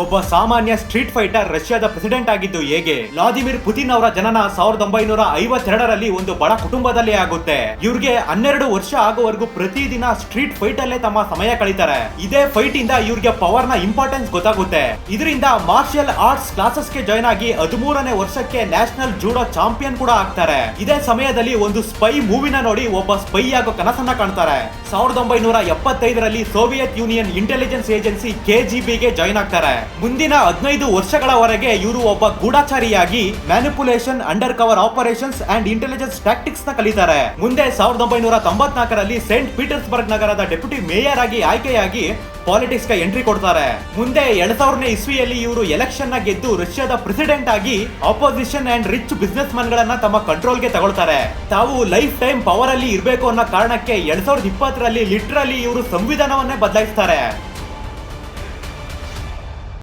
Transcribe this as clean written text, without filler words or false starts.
ಒಬ್ಬ ಸಾಮಾನ್ಯ street fighter ರಷ್ಯಾದ ಪ್ರೆಸಿಡೆಂಟ್ ಆಗಿದ್ದು ಹೇಗೆ? ವ್ಲಾದಿಮಿರ್ ಪುತಿನ್ ಅವರ ಜನನ 1952ರಲ್ಲಿ ಒಂದು ಬಡ ಕುಟುಂಬದಲ್ಲಿ ಆಗುತ್ತೆ. ಇವ್ರಿಗೆ 12 ವರ್ಷ ಆಗೋವರೆಗೂ ಪ್ರತಿದಿನ ಸ್ಟ್ರೀಟ್ ಫೈಟ್ ಅಲ್ಲೇ ತಮ್ಮ ಸಮಯ ಕಳೀತಾರೆ. ಇದೇ ಫೈಟ್ ಇಂದ ಇವ್ರಿಗೆ ಪವರ್ ನ ಇಂಪಾರ್ಟೆನ್ಸ್ ಗೊತ್ತಾಗುತ್ತೆ. ಇದರಿಂದ ಮಾರ್ಷಿಯಲ್ ಆರ್ಟ್ಸ್ ಕ್ಲಾಸಸ್ ಗೆ ಜಾಯ್ನ್ ಆಗಿ 13ನೇ ವರ್ಷಕ್ಕೆ ನ್ಯಾಷನಲ್ ಜೂಡೋ ಚಾಂಪಿಯನ್ ಕೂಡ ಆಗ್ತಾರೆ. ಇದೇ ಸಮಯದಲ್ಲಿ ಒಂದು ಸ್ಪೈ ಮೂವಿನ ನೋಡಿ ಒಬ್ಬ ಸ್ಪೈ ಆಗೋ ಕನಸನ್ನ ಕಾಣ್ತಾರೆ. 1975ರಲ್ಲಿ ಸೋವಿಯತ್ ಯೂನಿಯನ್ ಇಂಟೆಲಿಜೆನ್ಸ್ ಏಜೆನ್ಸಿ KGBಗೆ ಜಾಯ್ನ್ ಆಗ್ತಾರೆ. ಮುಂದಿನ 15 ವರ್ಷಗಳವರೆಗೆ ಇವರು ಒಬ್ಬ ಗೂಢಚಾರಿಯಾಗಿ manipulation, undercover operations and intelligence tactics ನ ಕಲಿತಾರೆ. ಮುಂದೆ 1994ರಲ್ಲಿ ಸೇಂಟ್ ಪೀಟರ್ಸ್ಬರ್ಗ್ ನಗರದ ಡೆಪ್ಯೂಟಿ ಮೇಯರ್ ಆಗಿ ಆಯ್ಕೆಯಾಗಿ ಪಾಲಿಟಿಕ್ಸ್ ಗೆ ಎಂಟ್ರಿ ಕೊಡ್ತಾರೆ. ಮುಂದೆ 2000ನೇ ಇಸ್ವಿಯಲ್ಲಿ ಇವರು ಎಲೆಕ್ಷನ್ ನ ಗೆದ್ದು ರಷ್ಯಾದ ಪ್ರೆಸಿಡೆಂಟ್ ಆಗಿ opposition and rich business Mann ಗಳನ್ನ ತಮ್ಮ ಕಂಟ್ರೋಲ್ ಗೆ ತಗೊಳ್ತಾರೆ. ತಾವು ಲೈಫ್ ಟೈಮ್ ಪವರ್ ಅಲ್ಲಿ ಇರಬೇಕು ಅನ್ನೋ ಕಾರಣಕ್ಕೆ 2020ರಲ್ಲಿ ಲಿಟ್ರಲಿ ಇವರು ಸಂವಿಧಾನವನ್ನೇ ಬದಲಾಯಿಸ್ತಾರೆ.